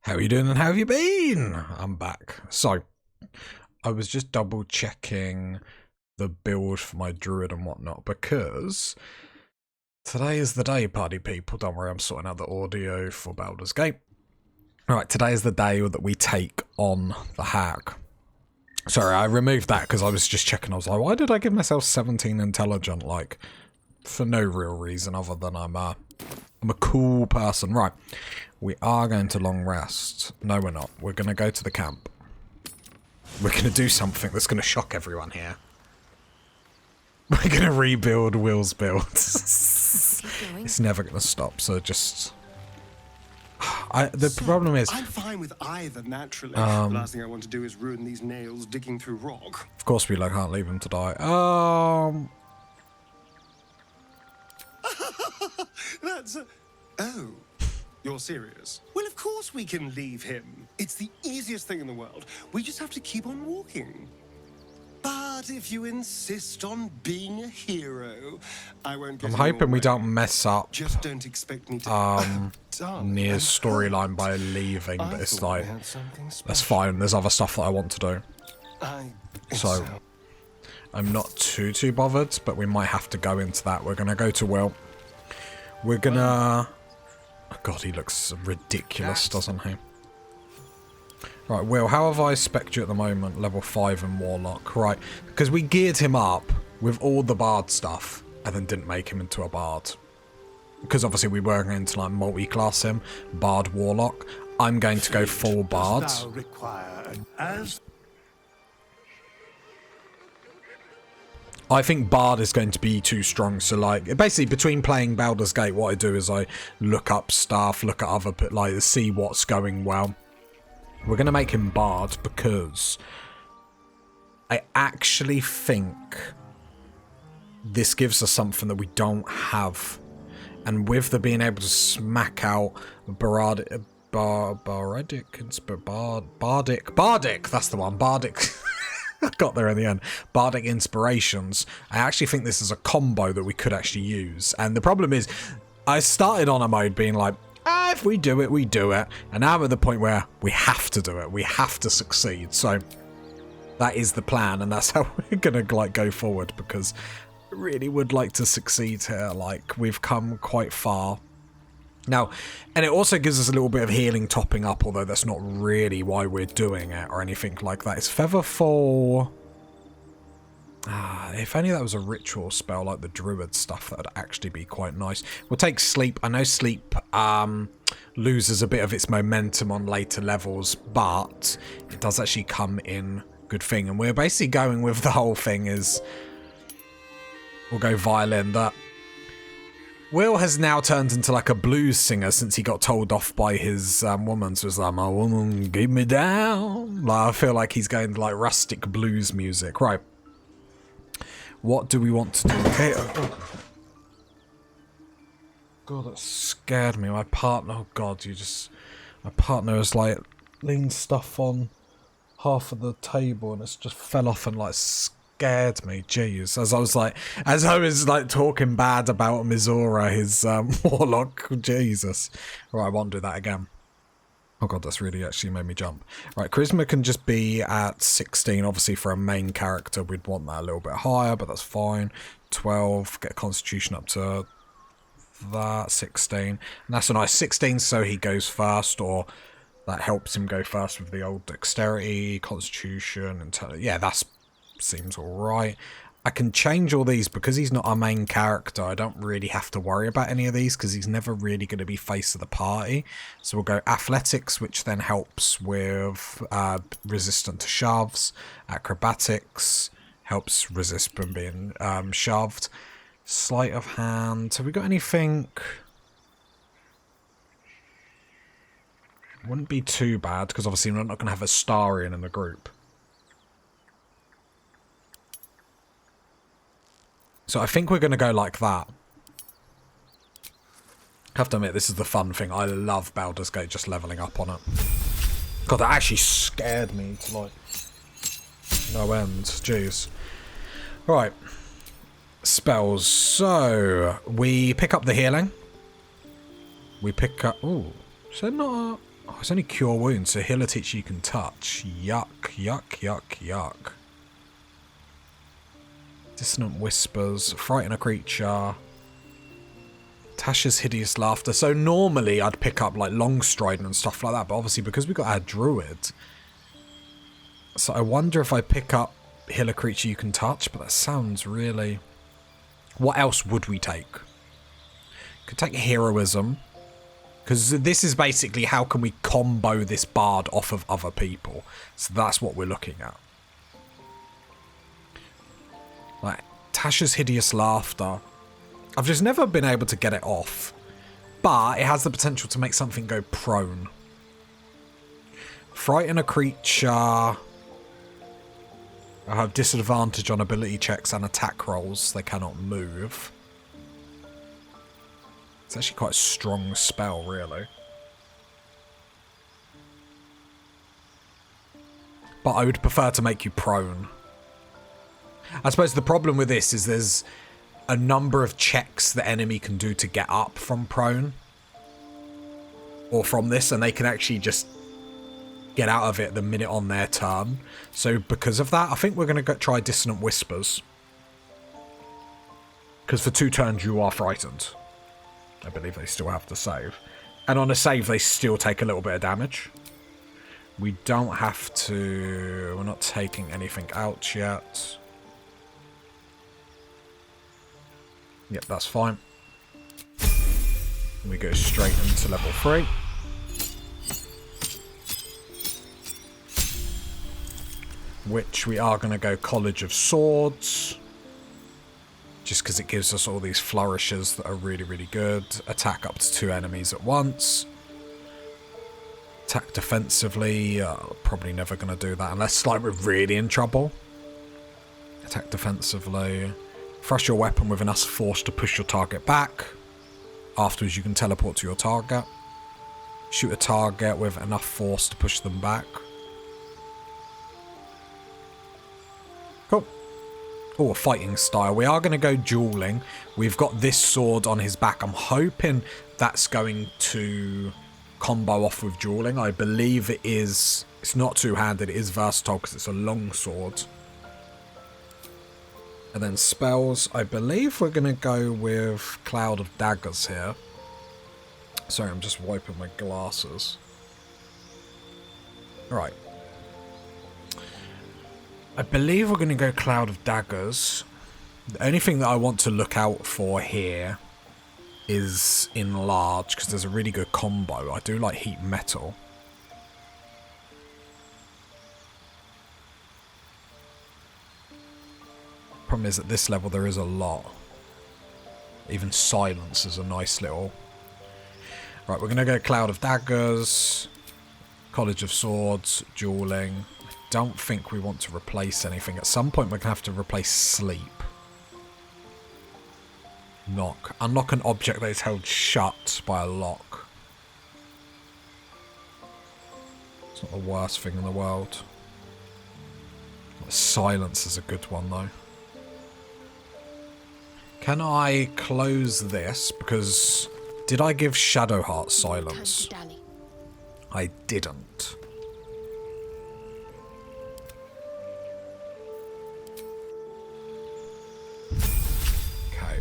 How are you doing and how have you been? I'm back. So, I was just double checking the build for my Druid and whatnot because today is the day, party people. Don't worry, I'm sorting out the audio for Baldur's Gate. Alright, today is the day that we take on the hag. Sorry, I removed that because I was just checking. I was like, why did I give myself 17 intelligent? Like, for no real reason other than I'm a cool person. Right. We are going to long rest. No, we're not. We're going to go to the camp. We're going to do something that's going to shock everyone here. We're going to rebuild Will's build. It's never going to stop, so just... the problem is... I'm fine with either, naturally. The last thing I want to do is ruin these nails digging through rock. Of course we can't leave him to die. That's... Oh... You're serious? Well, of course we can leave him. It's the easiest thing in the world. We just have to keep on walking. But if you insist on being a hero, I won't get I'm hoping we don't mess up Just don't expect me to... Nia's storyline by leaving, but it's like, that's fine. There's other stuff that I want to do. So, I'm not too bothered, but we might have to go into that. We're going to go to Will. We're going to... Oh God, he looks ridiculous, doesn't he? Right, Will, how have I spec'd you at the moment? Level 5 in Warlock. Right, because we geared him up with all the Bard stuff and then didn't make him into a Bard. Because obviously we were going to like multi-class him. Bard Warlock. I'm going to go full Bard. I think Bard is going to be too strong, so like, basically between playing Baldur's Gate, what I do is I look up stuff, look at other, like, see what's going well. We're going to make him Bard because I actually think this gives us something that we don't have. And with the being able to smack out Bardic, that's the one, Bardic. I got there in the end. Bardic Inspirations. I actually think this is a combo that we could actually use. And the problem is, I started on a mode being like, if we do it, we do it. And now I'm at the point where we have to do it. We have to succeed. So that is the plan. And that's how we're going to like go forward. Because I really would like to succeed here. Like, we've come quite far. Now, and it also gives us a little bit of healing topping up, although that's not really why we're doing it or anything like that. It's Featherfall. If only that was a ritual spell like the Druid stuff, that would actually be quite nice. We'll take Sleep. I know Sleep loses a bit of its momentum on later levels, but it does actually come in good thing. And we're basically going with the whole thing is we'll go Violin. That Will has now turned into like a blues singer since he got told off by his woman. So it's like, my woman gave me down. Like, I feel like he's going to like rustic blues music. Right. What do we want to do? Okay. God, that scared me. My partner, oh God, my partner has like leaned stuff on half of the table and it's just fell off and like scared me, jeez. As I was like talking bad about Mizora, his warlock, Jesus. Right, I won't do that again. Oh God, that's really actually made me jump. Right, charisma can just be at 16. Obviously for a main character, we'd want that a little bit higher, but that's fine. 12, get constitution up to that, 16. And that's a nice 16, so he goes first, or that helps him go first with the old dexterity, constitution, and yeah, that's seems alright. I can change all these because he's not our main character. I don't really have to worry about any of these because he's never really going to be face of the party. So we'll go athletics, which then helps with resistant to shoves. Acrobatics helps resist from being shoved. Sleight of hand. Have we got anything? Wouldn't be too bad because obviously we're not going to have a Starian in the group. So I think we're going to go like that. I have to admit, this is the fun thing. I love Baldur's Gate just leveling up on it. God, that actually scared me to like no end. Jeez. Right. Spells. So we pick up the healing. We pick up... Ooh. Is there not a... Oh, it's only cure wounds, so healer teacher you can touch. Yuck, yuck, yuck, yuck. Dissonant whispers, frighten a creature. Tasha's hideous laughter. So normally I'd pick up like Longstride and stuff like that, but obviously because we got our Druid. So I wonder if I pick up healer creature you can touch, but that sounds really... What else would we take? Could take heroism. Because this is basically how can we combo this bard off of other people. So that's what we're looking at. Like, Tasha's hideous laughter. I've just never been able to get it off. But it has the potential to make something go prone. Frighten a creature. I have disadvantage on ability checks and attack rolls. They cannot move. It's actually quite a strong spell, really. But I would prefer to make you prone. I suppose the problem with this is there's a number of checks the enemy can do to get up from prone. Or from this, and they can actually just get out of it the minute on their turn. So because of that, I think we're going to try Dissonant Whispers. Because for 2 turns you are frightened. I believe they still have to save. And on a save, they still take a little bit of damage. We don't have to... We're not taking anything out yet. Yep, that's fine. We go straight into level 3. Which we are going to go College of Swords. Just because it gives us all these flourishes that are really, really good. Attack up to 2 enemies at once. Attack defensively. Probably never going to do that unless like we're really in trouble. Attack defensively. Thrust your weapon with enough force to push your target back. Afterwards you can teleport to your target. Shoot a target with enough force to push them back. Cool. Oh, a fighting style. We are going to go dueling. We've got this sword on his back. I'm hoping that's going to combo off with dueling. I believe it is. It's not two-handed. It is versatile because it's a long sword. And then spells. I believe we're going to go with Cloud of Daggers here. Sorry, I'm just wiping my glasses. Alright. I believe we're going to go Cloud of Daggers. The only thing that I want to look out for here is Enlarge, because there's a really good combo. I do like Heat Metal. Problem is at this level there is a lot. Even Silence is a nice little... Right, we're going to go Cloud of Daggers, College of Swords, Dueling. Don't think we want to replace anything. At some point we're going to have to replace Sleep. Knock. Unlock an object that is held shut by a lock. It's not the worst thing in the world. Silence is a good one though. Can I close this? Because did I give Shadowheart silence? I didn't. Okay.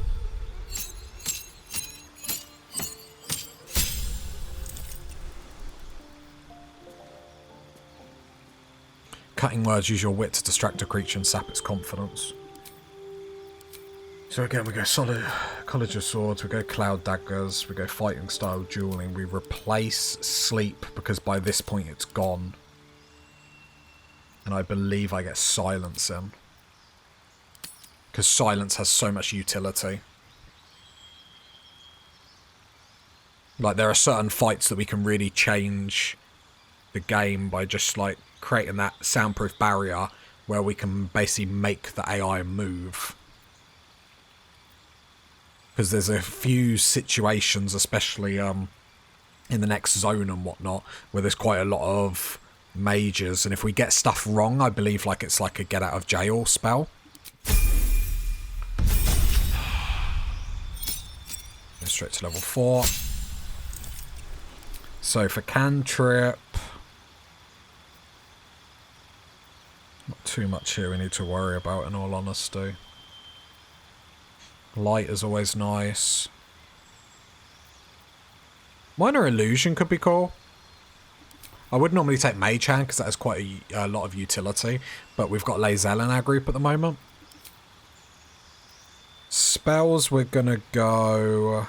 Cutting words, use your wit to distract a creature and sap its confidence. So again, we go solid College of Swords, we go Cloud Daggers, we go Fighting Style Dueling, we replace Sleep because by this point it's gone. And I believe I get Silence in. Because Silence has so much utility. Like, there are certain fights that we can really change the game by just, like, creating that soundproof barrier where we can basically make the AI move. Because there's a few situations, especially in the next zone and whatnot, where there's quite a lot of mages, and if we get stuff wrong, I believe like it's like a get out of jail spell. Go straight to level 4. So for cantrip, not too much here we need to worry about, in all honesty. Light is always nice. Minor illusion could be cool. I would normally take Mage Hand because that has quite a lot of utility, but we've got Lae'zel in our group at the moment. Spells, we're gonna go...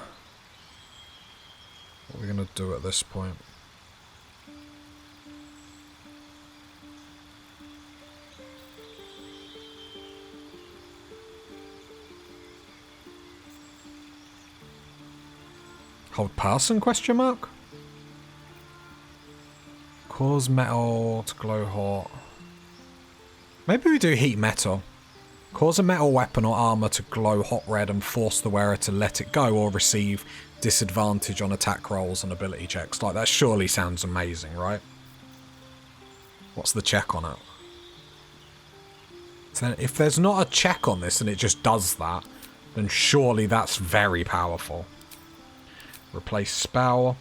What are we gonna do at this point? Hold person, question mark? Cause metal to glow hot. Maybe we do heat metal. Cause a metal weapon or armor to glow hot red and force the wearer to let it go or receive disadvantage on attack rolls and ability checks. Like, that surely sounds amazing, right? What's the check on it? So if there's not a check on this and it just does that, then surely that's very powerful. Replace spell.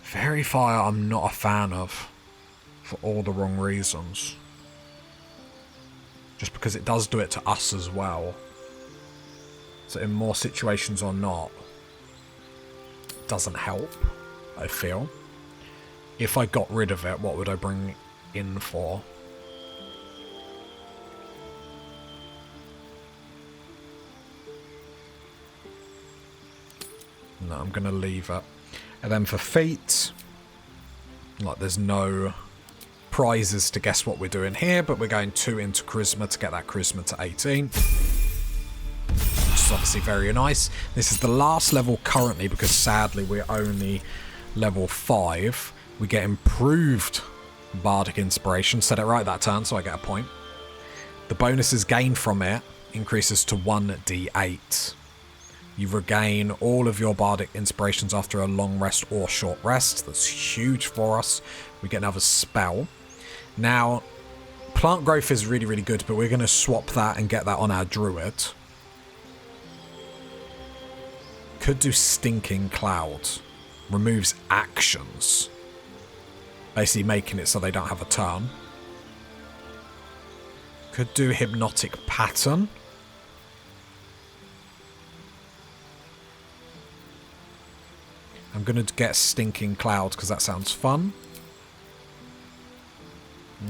Fairy Fire I'm not a fan of. For all the wrong reasons. Just because it does do it to us as well. So in more situations or not, it doesn't help, I feel. If I got rid of it, what would I bring in for? No, I'm going to leave it. And then for feat, like, there's no prizes to guess what we're doing here, but we're going 2 into charisma to get that charisma to 18. Which is obviously very nice. This is the last level currently because sadly we're only level 5. We get improved bardic inspiration. Said it right that turn, so I get a point. The bonuses gained from it increases to 1d8. You regain all of your bardic inspirations after a long rest or short rest. That's huge for us. We get another spell. Now, plant growth is really, really good, but we're going to swap that and get that on our Druid. Could do Stinking Cloud. Removes actions. Basically making it so they don't have a turn. Could do Hypnotic Pattern. I'm going to get Stinking Cloud because that sounds fun.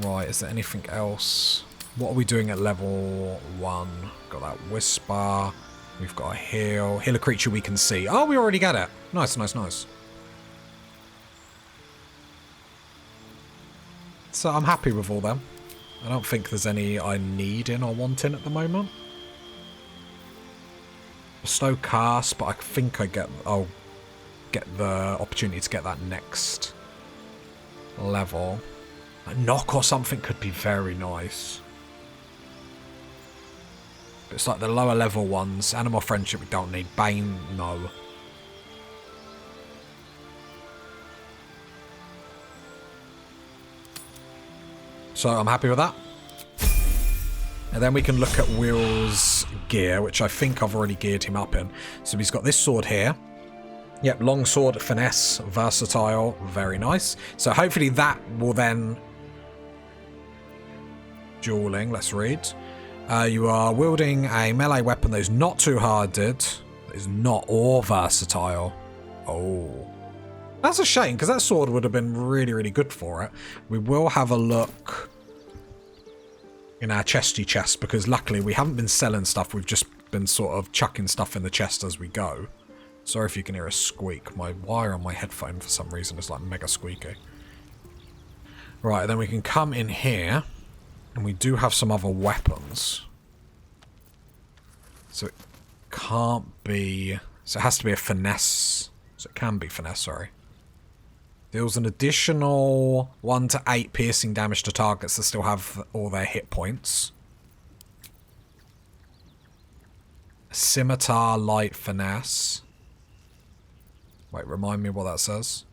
Right, is there anything else? What are we doing at level 1? Got that Whisper. We've got a heal. Heal a creature we can see. Oh, we already get it. Nice, nice, nice. So I'm happy with all them. I don't think there's any I need in or want in at the moment. Bestow Cast, but I think I get... I'll get the opportunity to get that next level. A knock or something could be very nice. But it's like the lower level ones. Animal Friendship we don't need. Bane, no. So I'm happy with that. And then we can look at Will's gear, which I think I've already geared him up in. So he's got this sword here. Yep, longsword, finesse, versatile, very nice. So hopefully that will then... Dueling, let's read. You are wielding a melee weapon that is not two-handed, that is not or versatile. Oh. That's a shame, because that sword would have been really, really good for it. We will have a look in our chesty chest, because luckily we haven't been selling stuff, we've just been sort of chucking stuff in the chest as we go. Sorry if you can hear a squeak. My wire on my headphone for some reason is like mega squeaky. Right, then we can come in here. And we do have some other weapons. So it can't be... So it has to be a finesse. So it can be finesse, sorry. Deals an additional 1 to 8 piercing damage to targets that still have all their hit points. Scimitar, light, finesse. Wait, remind me what that says.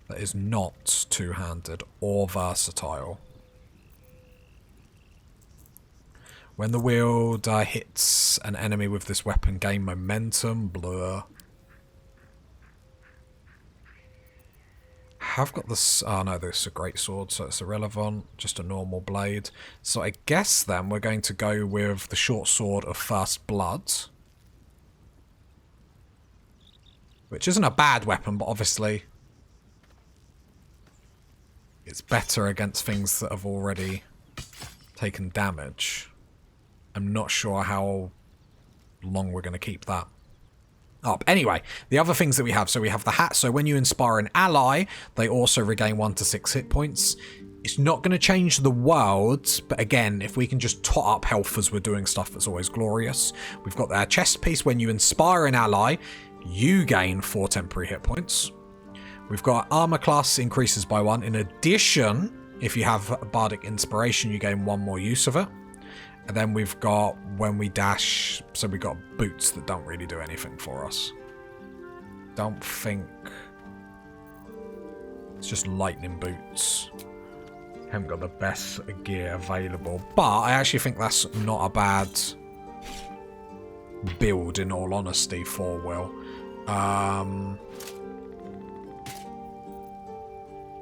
That is not two-handed or versatile. When the wielder hits an enemy with this weapon, gain momentum. Blur. have got this... Oh, no, this is a great sword, so it's irrelevant. Just a normal blade. So I guess then we're going to go with the short sword of First Blood. Which isn't a bad weapon, but obviously... it's better against things that have already taken damage. I'm not sure how long we're going to keep that up. Anyway, the other things that we have. So we have the hat. So when you inspire an ally, they also regain 1 to 6 hit points. It's not going to change the world, but again, if we can just tot up health as we're doing stuff, that's always glorious. We've got our chest piece. When you inspire an ally, you gain 4 temporary hit points. We've got armor class increases by 1. In addition, if you have bardic inspiration, you gain 1 more use of it. And then we've got when we dash, so we've got boots that don't really do anything for us. Don't think... it's just lightning boots. Haven't got the best gear available. But I actually think that's not a bad build, in all honesty, for Will.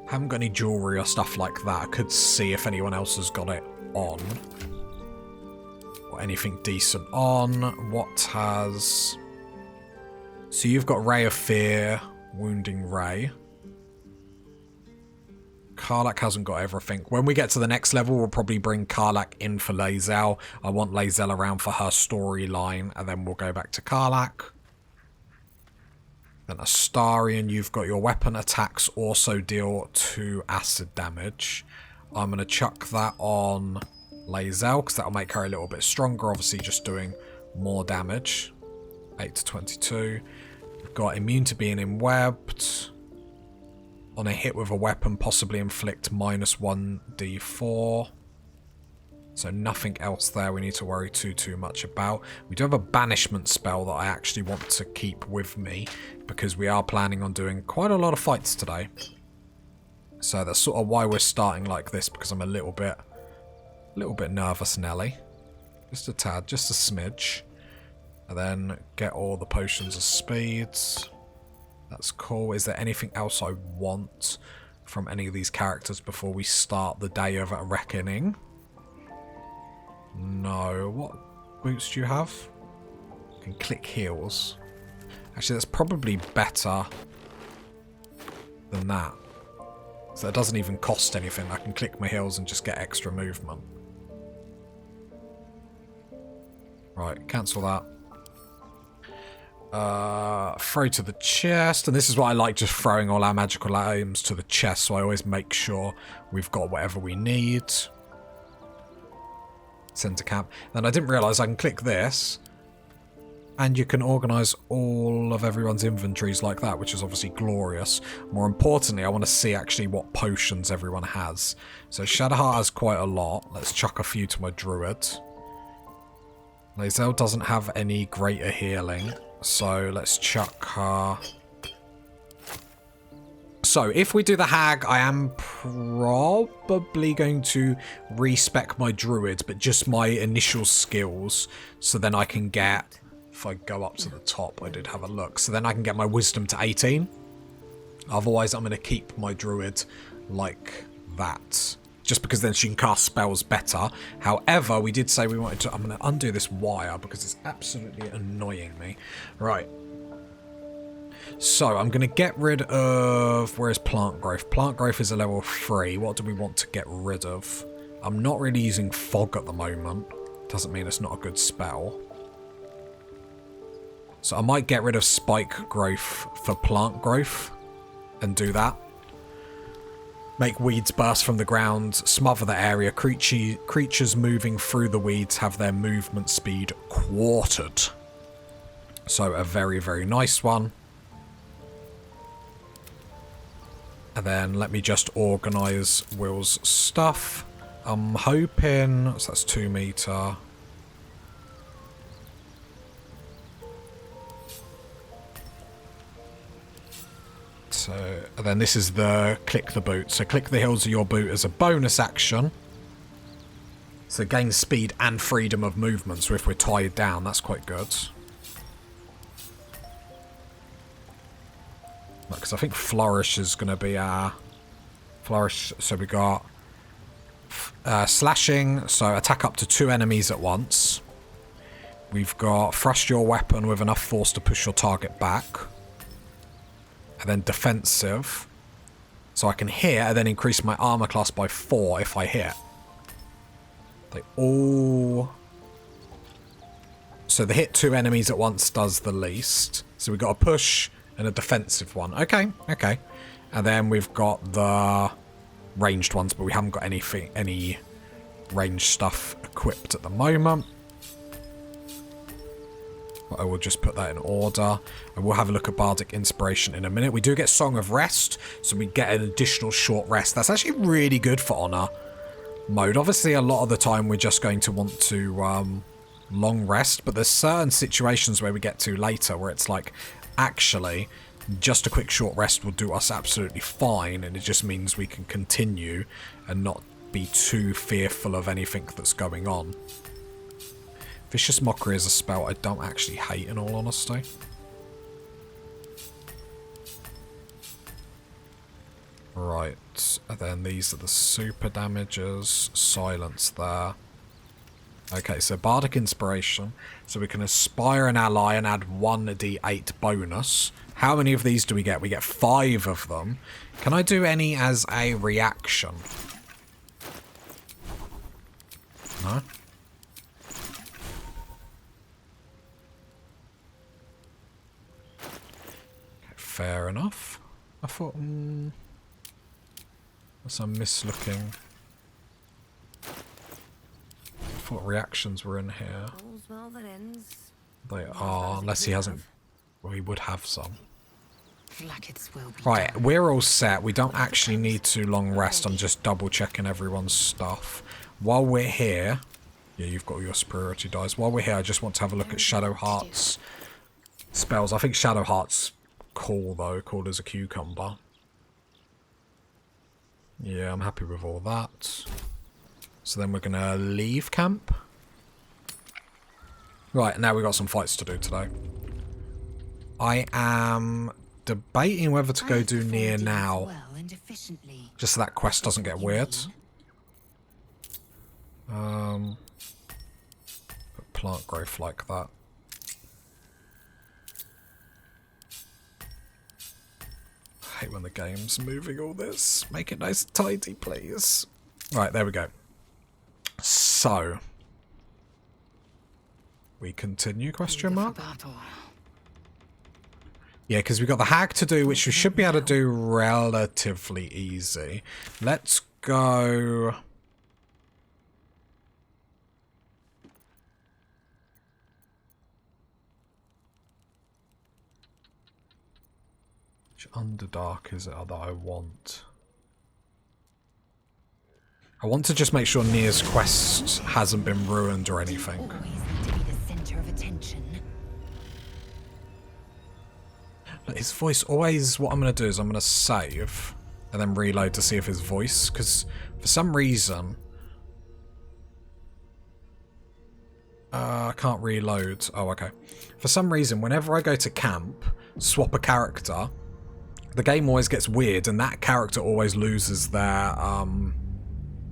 Haven't got any jewellery or stuff like that. I could see if anyone else has got it on. Or anything decent on. What has... so you've got Ray of Fear, Wounding Ray. Karlach hasn't got everything. When we get to the next level, we'll probably bring Karlach in for Lae'zel. I want Lae'zel around for her storyline, and then we'll go back to Karlach. Then Astarion, you've got your weapon attacks also deal 2 acid damage. I'm going to chuck that on Lae'zel, because that'll make her a little bit stronger, obviously just doing more damage. 8 to 22. We've got immune to being enwebbed. On a hit with a weapon, possibly inflict -1d4. So nothing else there we need to worry too much about. We do have a banishment spell that I actually want to keep with me, because we are planning on doing quite a lot of fights today. So that's sort of why we're starting like this, because I'm a little bit nervous, Nelly. Just a tad, just a smidge. And then get all the potions of speeds. That's cool. Is there anything else I want from any of these characters before we start the day of a reckoning? No. What boots do you have? You can click heals. Actually, that's probably better than that. So it doesn't even cost anything. I can click my heals and just get extra movement. Right, cancel that. Throw to the chest, and this is why I like just throwing all our magical items to the chest, so I always make sure we've got whatever we need. Center camp. Then I didn't realise I can click this, and you can organise all of everyone's inventories like that, which is obviously glorious. More importantly, I want to see actually what potions everyone has. So Shadowheart has quite a lot. Let's chuck a few to my Druid. Lae'zel doesn't have any greater healing. So let's chuck her. So if we do the hag, I am probably going to respec my druid, but just my initial skills. So then I can get, if I go up to the top, I did have a look. So then I can get my wisdom to 18. Otherwise, I'm going to keep my druid like that. Just because then she can cast spells better. However, we did say we wanted to... I'm going to undo this wire because it's absolutely annoying me. Right. So, I'm going to get rid of... Where is plant growth? Plant growth is a level 3. What do we want to get rid of? I'm not really using fog at the moment. Doesn't mean it's not a good spell. So, I might get rid of spike growth for plant growth. And do that. Make weeds burst from the ground, smother the area. Creatures moving through the weeds have their movement speed quartered. So a very, very nice one. And then let me just organise Will's stuff. I'm hoping... So that's 2 meter. So, and then this is the click the boot. So click the heels of your boot as a bonus action. So gain speed and freedom of movement. So if we're tied down, that's quite good. Because I think Flourish is going to be our Flourish. So we got slashing, so attack up to 2 enemies at once. We've got thrust your weapon with enough force to push your target back. And then defensive. So I can hit and then increase my armor class by 4 if I hit. They all... So the hit 2 enemies at once does the least. So we've got a push and a defensive one. Okay, okay. And then we've got the ranged ones, but we haven't got any ranged stuff equipped at the moment. But I will just put that in order. And we'll have a look at Bardic Inspiration in a minute. We do get Song of Rest, so we get an additional short rest. That's actually really good for Honor mode. Obviously, a lot of the time we're just going to want to long rest, but there's certain situations where we get to later where it's like, actually, just a quick short rest will do us absolutely fine, and it just means we can continue and not be too fearful of anything that's going on. Vicious Mockery is a spell I don't actually hate, in all honesty. Right, and then these are the super damages. Silence there. Okay, so Bardic Inspiration. So we can Aspire an ally and add 1d8 bonus. How many of these do we get? We get 5 of them. Can I do any as a reaction? No? Fair enough. I thought, unless I'm mislooking. I thought reactions were in here. They are, unless he hasn't. Well, he would have some. Right, we're all set. We don't actually need to long rest. I'm just double checking everyone's stuff. While we're here, yeah, you've got your superiority dice. While we're here, I just want to have a look at Shadowheart's spells. I think Shadowheart's cool though, cool as a cucumber. Yeah, I'm happy with all that. So then we're gonna leave camp. Right, now we've got some fights to do today. I am debating whether to go do near now, just so that quest doesn't get weird. Put plant growth like that. I hate when the game's moving all this. Make it nice and tidy, please. Right, there we go. So, we continue, question mark? Yeah, because we've got the hag to do, which we should be able to do relatively easy. Let's go... Which Underdark is it that I want? I want to just make sure Nia's quest hasn't been ruined or anything. Always to be the center of attention. His voice always... What I'm going to do is I'm going to save and then reload to see if his voice... Because for some reason... I can't reload. Oh, okay. For some reason, whenever I go to camp, swap a character, the game always gets weird and that character always loses their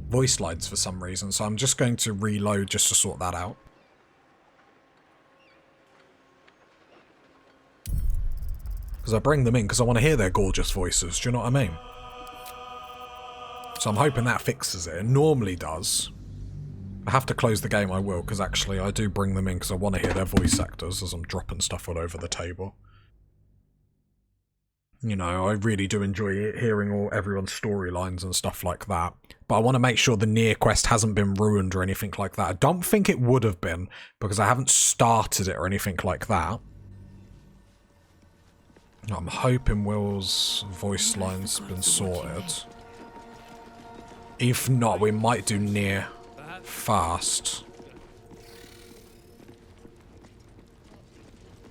voice lines for some reason. So I'm just going to reload just to sort that out. Because I bring them in because I want to hear their gorgeous voices. Do you know what I mean? So I'm hoping that fixes it. It normally does. If I have to close the game, I will, because actually I do bring them in because I want to hear their voice actors as I'm dropping stuff all over the table. You know, I really do enjoy hearing everyone's storylines and stuff like that. But I want to make sure the Nier quest hasn't been ruined or anything like that. I don't think it would have been, because I haven't started it or anything like that. I'm hoping Will's voice line's been sorted. If not, we might do Nier fast.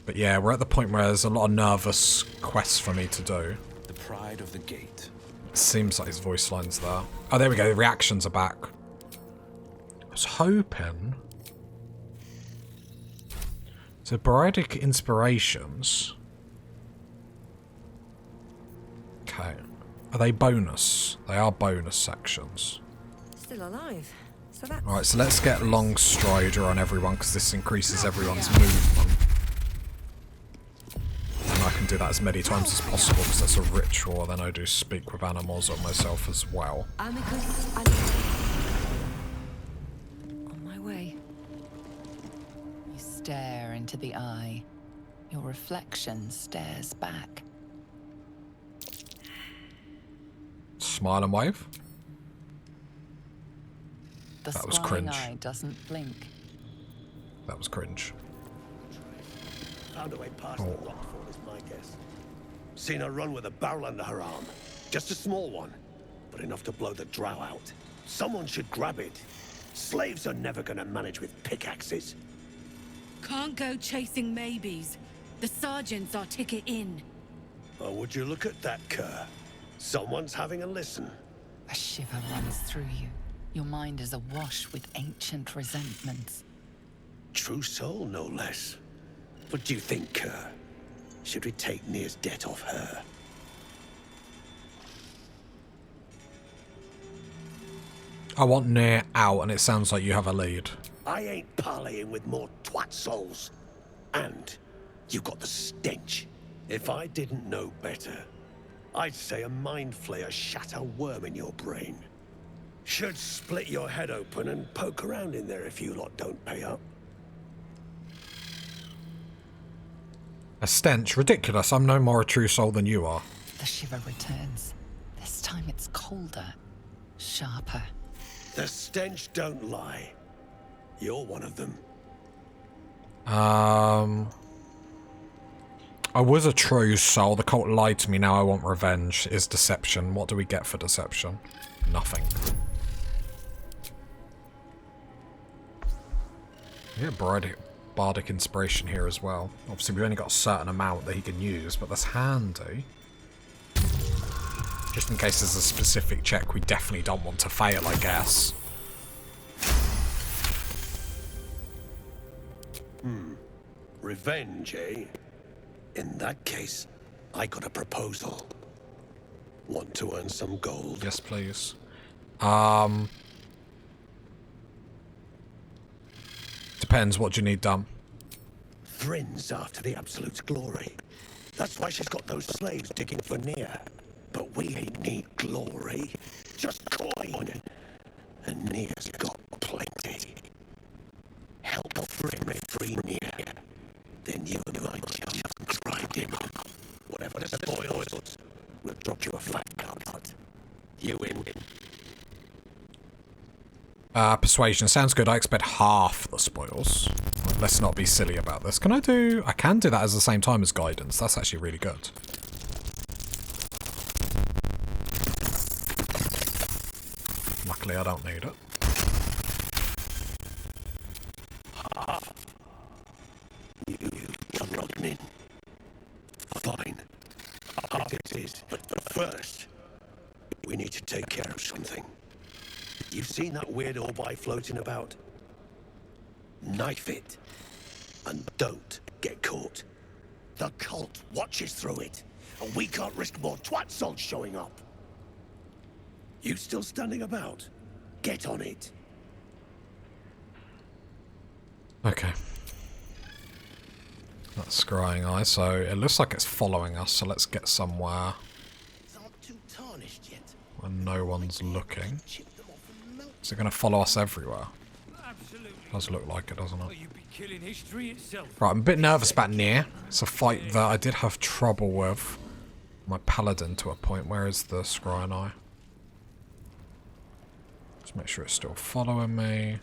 But yeah, we're at the point where there's a lot of nervous quests for me to do. The pride of the gate. It seems like his voice line's there. Oh, there we go. The reactions are back. I was hoping... So, Bardic Inspirations... Okay. Are they bonus? They are bonus sections. Still alive. So that's... Alright, so let's get Long Strider on everyone, because this increases everyone's movement. And I can do that as many times as possible, because that's a ritual. Then I do Speak with Animals on myself as well. Amicus on my way. You stare into the eye. Your reflection stares back. Smile and wave. The That was scrying cringe. eye doesn't blink. That was cringe. Found a way past the rockfall is my guess. Seen her run with a barrel under her arm. Just a small one, but enough to blow the drow out. Someone should grab it. Slaves are never gonna manage with pickaxes. Can't go chasing maybes. The sergeant's our ticket in. Or would you look at that, Kerr? Someone's having a listen. A shiver runs through you. Your mind is awash with ancient resentments. True soul, no less. What do you think, Kerr? Should we take Nir's debt off her? I want Nier out, and it sounds like you have a lead. I ain't parleying with more twat souls. And you got the stench. If I didn't know better, I'd say a mind flayer shat a worm in your brain. Should split your head open and poke around in there if you lot don't pay up. A stench? Ridiculous. I'm no more a true soul than you are. The shiver returns. This time it's colder, sharper. The stench don't lie. You're one of them. I was a true soul. The cult lied to me. Now I want revenge. Is deception. What do we get for deception? Nothing. Yeah, bardic inspiration here as well. Obviously, we've only got a certain amount that he can use, but that's handy. Just in case there's a specific check we definitely don't want to fail, I guess. Revenge, eh? In that case, I got a proposal. Want to earn some gold? Yes, please. Depends. What do you need done? Thrin's after the Absolute's glory. That's why she's got those slaves digging for Nier. But we ain't need glory, just coin. And Nier's got plenty. Help Thryn free Nier. Then you and I just grind him up. Whatever the spoils, we'll drop you a fat cut. You win. Persuasion sounds good. I expect half the spoils. Let's not be silly about this. Can I do... I can do that at the same time as guidance. That's actually really good. Luckily, I don't need it. You're rotting in. Fine. Half it is. But first, we need to take care of something. You've seen that weird orb floating about? Knife it. And don't get caught. The cult watches through it, and we can't risk more twat souls showing up. You still standing about? Get on it. Okay. That's scrying eye, so it looks like it's following us, so let's get somewhere It's not too tarnished yet. where no one's looking. Is it going to follow us everywhere? Does look like it, doesn't it? You'd be killing history itself. Right, I'm a bit nervous about Nier. It's a fight that I did have trouble with. My paladin to a point. Where is the scrying eye? Just make sure it's still following me.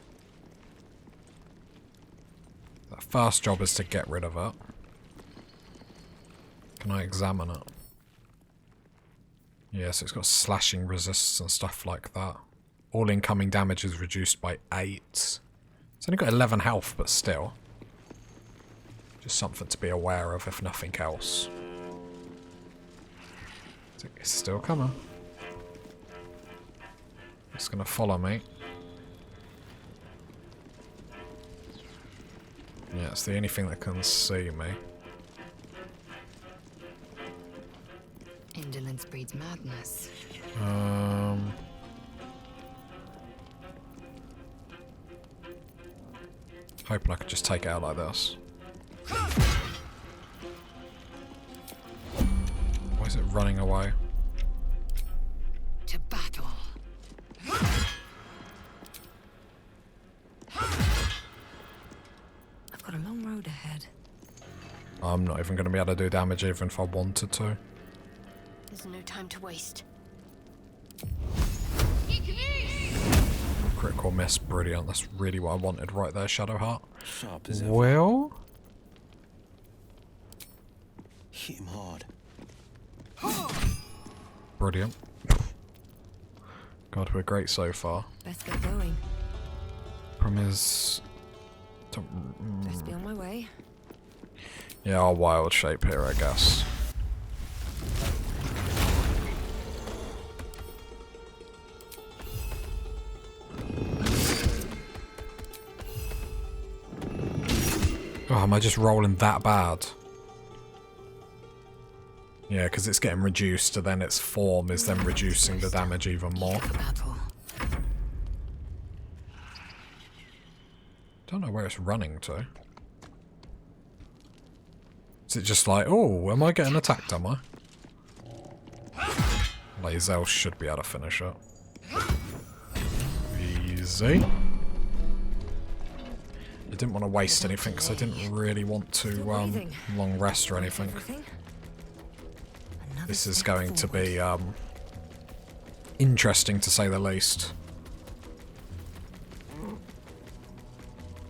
The first job is to get rid of it. Can I examine it? Yeah, so it's got slashing resists and stuff like that. All incoming damage is reduced by 8. It's only got 11 health, but still. Just something to be aware of, if nothing else. It's still coming. It's going to follow me. Yeah, it's the only thing that can see me. Indolence breeds madness. Hoping I could just take it out like this. Why is it running away? To battle. I've got a long road ahead. I'm not even going to be able to do damage even if I wanted to. There's no time to waste. Critical miss, brilliant. That's really what I wanted right there, Shadowheart. Sharp as ever. Well, Hit him hard. brilliant. God, we're great so far. Best get going. Problem is, Best be on my way. yeah, I'll wild shape here, I guess. Oh, am I just rolling that bad? Yeah, because it's getting reduced, and then its form is then reducing the damage even more. For battle. Don't know where it's running to. Is it just like, oh, am I getting attacked, am I? Lae'zel should be able to finish it. Easy. I didn't want to waste anything because I didn't really want to long rest or anything. This is going to be interesting to say the least.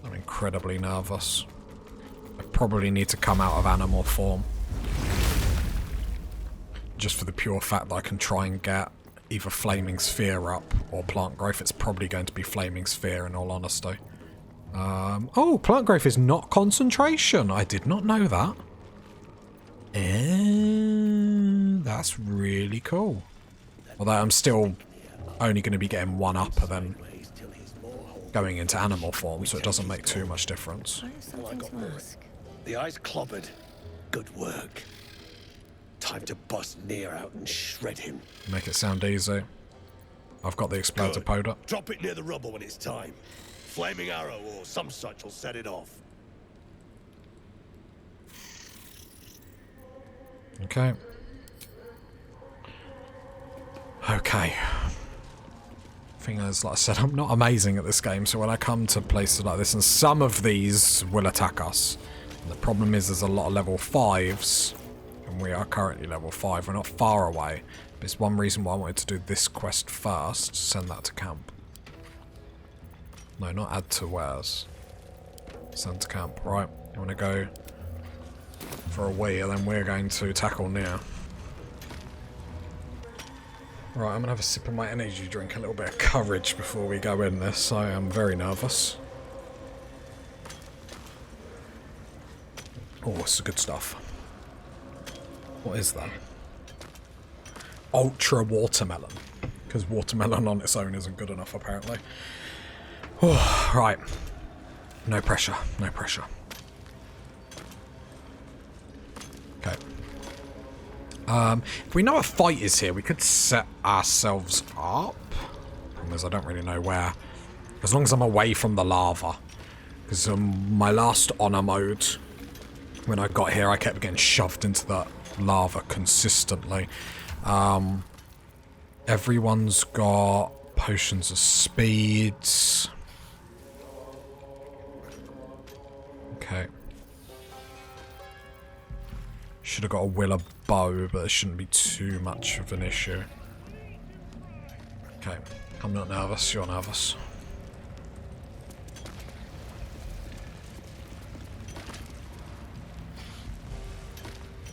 I'm incredibly nervous. I probably need to come out of animal form. Just for the pure fact that I can try and get either Flaming Sphere up or Plant Growth. It's probably going to be Flaming Sphere in all honesty. Oh, Plant Growth is not concentration. I did not know that. That's really cool. Although I'm still only going to be getting one up and then going into animal form, so it doesn't make too much difference. I have something to ask. The eye's clobbered. Good work. Time to bust Nier out and shred him. Make it sound easy. I've got the exploder Good. powder. Drop it near the rubble when it's time. Flaming arrow or some such will set it off. Okay. Okay. Thing is, like I said, I'm not amazing at this game, so when I come to places like this, and some of these will attack us. And the problem is there's a lot of level 5s, and we are currently level 5. We're not far away. But it's one reason why I wanted to do this quest first, send that to camp. No, not add to wares. Send to camp. Right, you want to go for a wee, and then we're going to tackle Nier. Right, I'm going to have a sip of my energy drink, a little bit of courage before we go in this. I am very nervous. Oh, this is good stuff. What is that? Ultra watermelon. Because watermelon on its own isn't good enough, apparently. Oh, right. No pressure, no pressure. Okay. If we know a fight is here, we could set ourselves up. Problem is, I don't really know where. As long as I'm away from the lava. Because my last honor mode, when I got here, I kept getting shoved into the lava consistently. Everyone's got potions of speed. Okay. Should have got a willow bow, but it shouldn't be too much of an issue. Okay. I'm not nervous. You're nervous.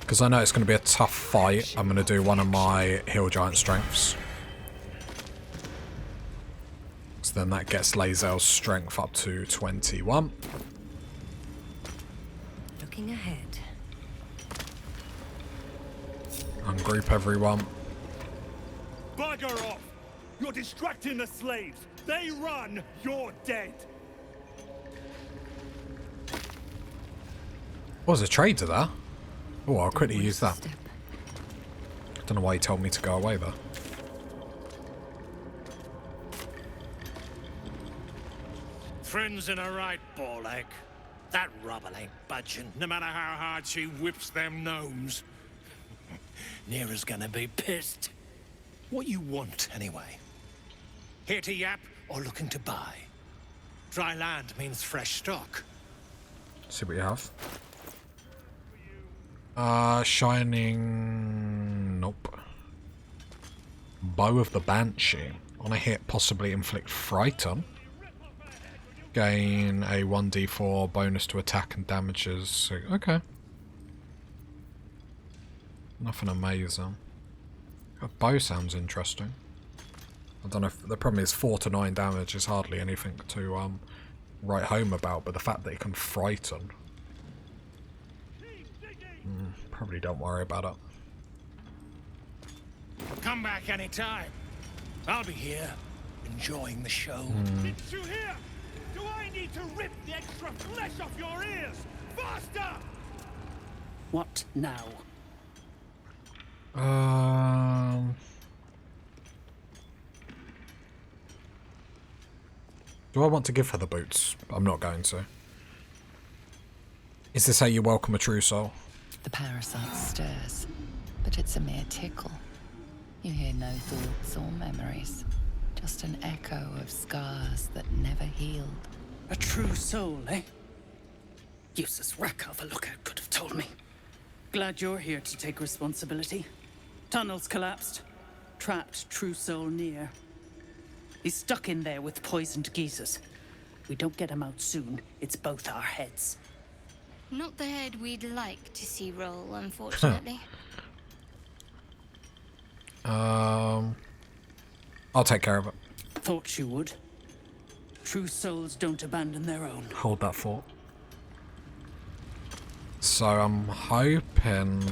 Because I know it's going to be a tough fight, I'm going to do one of my Hill Giant strengths. So then that gets Lae'zel's strength up to 21. Looking ahead. Ungroup everyone. Bugger off! You're distracting the slaves. They run, you're dead. Oh, there's a trader there. Oh, I'll quickly use that. Don't know why he told me to go away there. Friends in a right, ball-egg. That rubble ain't budging, no matter how hard she whips them gnomes. Neera's gonna be pissed. What you want, anyway? Here to yap or looking to buy? Dry land means fresh stock. See what you have. Shining... Nope. Bow of the Banshee. On a hit, possibly inflict frighten. Gain a 1d4 bonus to attack and damages. So, okay. Nothing amazing. A bow sounds interesting. I don't know if the problem is 4 to 9 damage is hardly anything to write home about, but the fact that it can frighten, probably don't worry about it. Come back anytime. I'll be here, enjoying the show. Didn't you hear? Do I need to rip the extra flesh off your ears? Faster! What now? Do I want to give her the boots? I'm not going to. Is this how you welcome a true soul? The parasite stirs, but it's a mere tickle. You hear no thoughts or memories, just an echo of scars that never healed. A true soul, eh? Useless wreck of a lookout could have told me. Glad you're here to take responsibility. Tunnels collapsed. Trapped true soul near. He's stuck in there with poisoned geezers. We don't get him out soon, it's both our heads. Not the head we'd like to see roll, unfortunately. I'll take care of it. Thought you would. True souls don't abandon their own. Hold that thought. So I'm hoping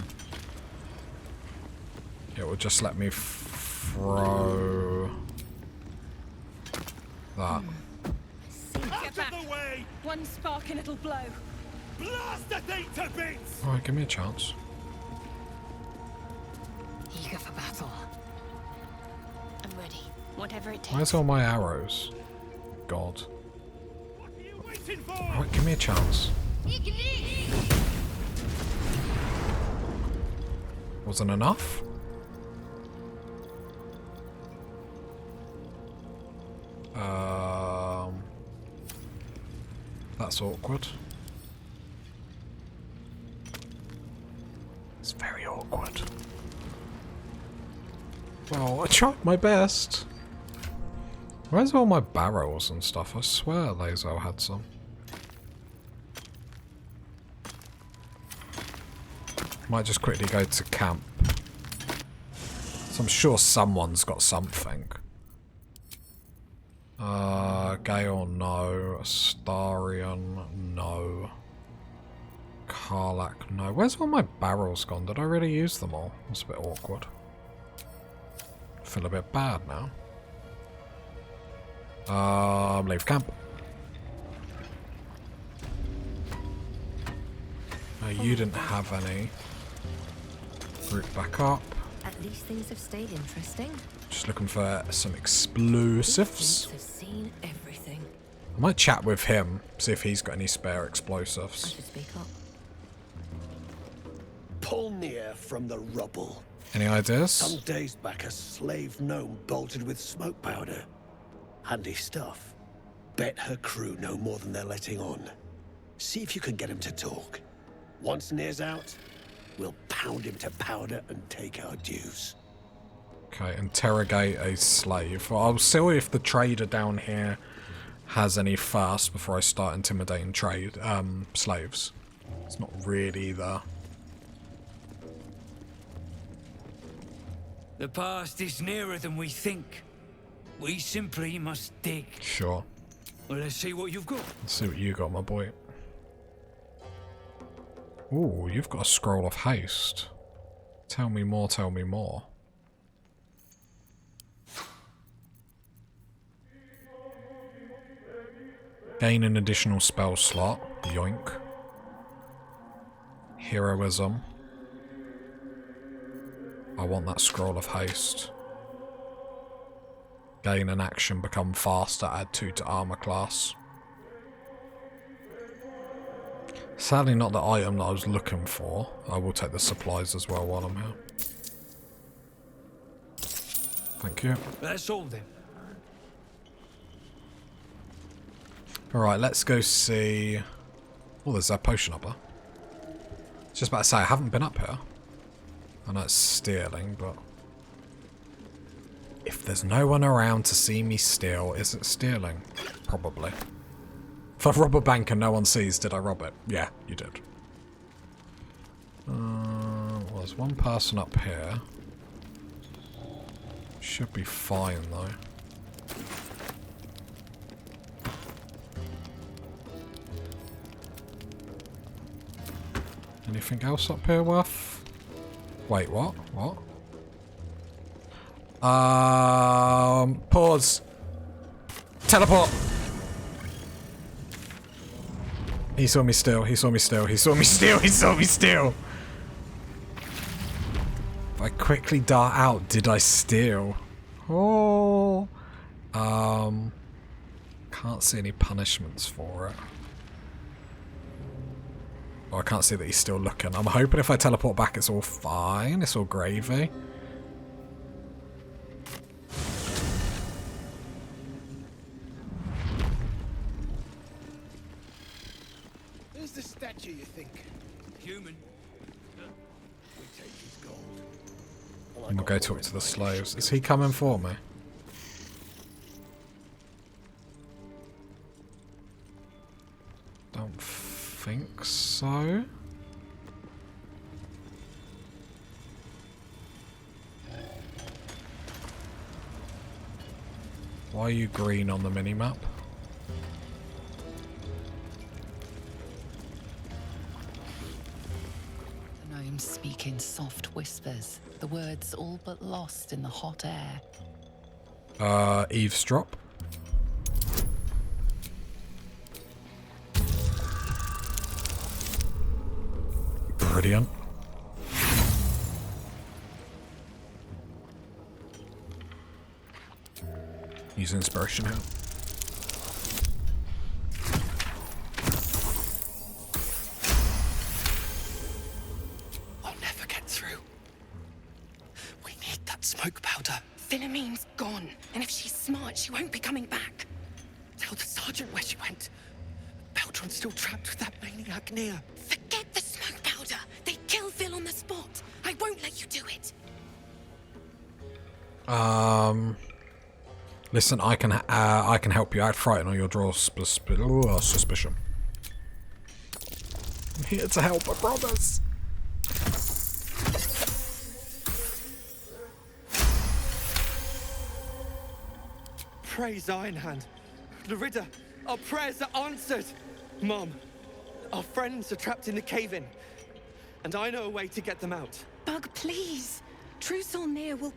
it will just let me throw that. Out of the way! One spark and it'll blow. Blast the thing to bits! Alright, give me a chance. Eager for battle. I'm ready. Whatever it takes. Where's all my arrows? God. What are you waiting for? Alright, give me a chance. Wasn't enough? That's awkward. It's very awkward. Well, I tried my best. Where's all my barrels and stuff? I swear Lazo had some. Might just quickly go to camp. So I'm sure someone's got something. Gale, no. Astarion, no. Karlak, no. Where's all my barrels gone? Did I really use them all? That's a bit awkward. I feel a bit bad now. Leave camp. You didn't have any. Route back up. At least things have stayed interesting. Just looking for some explosives. I've seen everything. I might chat with him, see if he's got any spare I explosives. should speak up. Pull near from the rubble. Any ideas? Some days back, a slave gnome bolted with smoke powder. Handy stuff. Bet her crew know more than they're letting on. See if you can get him to talk. Once Near's out, we'll pound him to powder and take our dues. Okay, interrogate a slave. Well, I'll see if the trader down here has any first before I start intimidating slaves. It's not really the... The past is nearer than we think. We simply must dig. Sure. Well, let's see what you've got. Let's see what you got, my boy. Ooh, you've got a scroll of haste. Tell me more, tell me more. Gain an additional spell slot. Yoink. Heroism. I want that scroll of haste. Gain an action, become faster, add 2 to armor class. Sadly not the item that I was looking for. I will take the supplies as well while I'm here. Thank you. That's all then. Alright, let's go see... Oh, there's that potion up there. Just about to say, I haven't been up here. I know it's stealing, but... If there's no one around to see me steal, is it stealing? Probably. If I rob a bank and no one sees, did I rob it? Yeah, you did. Well, there's one person up here. Should be fine, though. Anything else up here worth? Wait, what? What? Pause. Teleport. He saw me steal. He saw me steal. He saw me steal. He saw me steal. If I quickly dart out, did I steal? Oh. Can't see any punishments for it. Oh, I can't see that he's still looking. I'm hoping if I teleport back, it's all fine. It's all gravy. Where's the statue, you think? Human. We take his gold. I'm gonna go talk to the slaves. Is he coming for me? Don't think so. Why are you green on the minimap? The gnomes speak in soft whispers, the words all but lost in the hot air. Eavesdrop. Brilliant. Use inspiration here. I'll never get through. We need that smoke powder. Philommene's gone, and if she's smart, she won't be coming back. Tell the sergeant where she went. Baldur's still trapped with that maniac near. Forget the smoke powder. They'd kill Phil on the spot. I won't let you do it. Listen, I can help you. Add frighten or you'll draw suspicion. I'm here to help, I promise. Praise Ironhand. Larida, our prayers are answered. Mom, our friends are trapped in the cave-in, and I know a way to get them out. Bug, please. True Solnir will...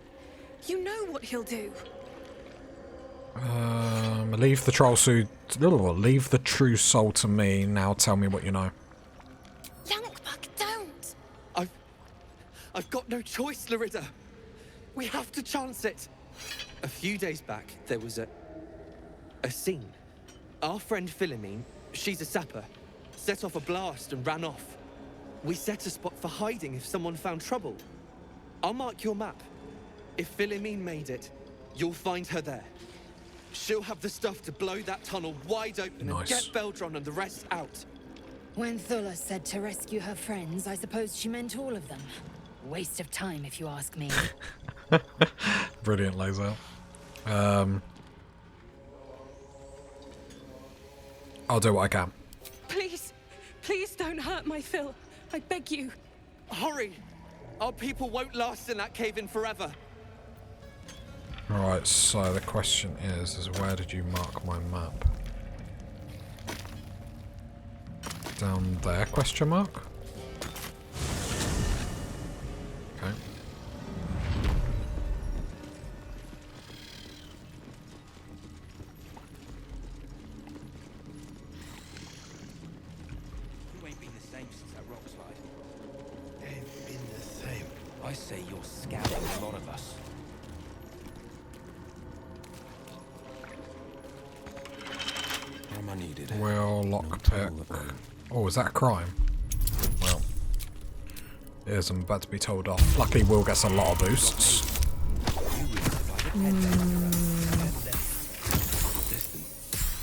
You know what he'll do. Leave the troll suit. Leave the true soul to me. Now tell me what you know. Lankbug, don't. I've got no choice, Larida. We have to chance it. A few days back, there was a scene. Our friend Philomene, she's a sapper, set off a blast and ran off. We set a spot for hiding if someone found trouble. I'll mark your map. If Philomene made it, you'll find her there. She'll have the stuff to blow that tunnel wide open and get Beldron and the rest out. When Thula said to rescue her friends, I suppose she meant all of them. Waste of time, if you ask me. Brilliant, Laser. I'll do what I can. Please, please don't hurt my Phil. I beg you. Hurry! Our people won't last in that cave-in forever. Alright, so the question is where did you mark my map? Down there, question mark? Okay. You ain't been the same since that rock slide. Ain't been the same. I say you're scouting. Will, lockpick. Oh, is that a crime? Well, it is. I'm about to be told off. Luckily, Will gets a lot of boosts.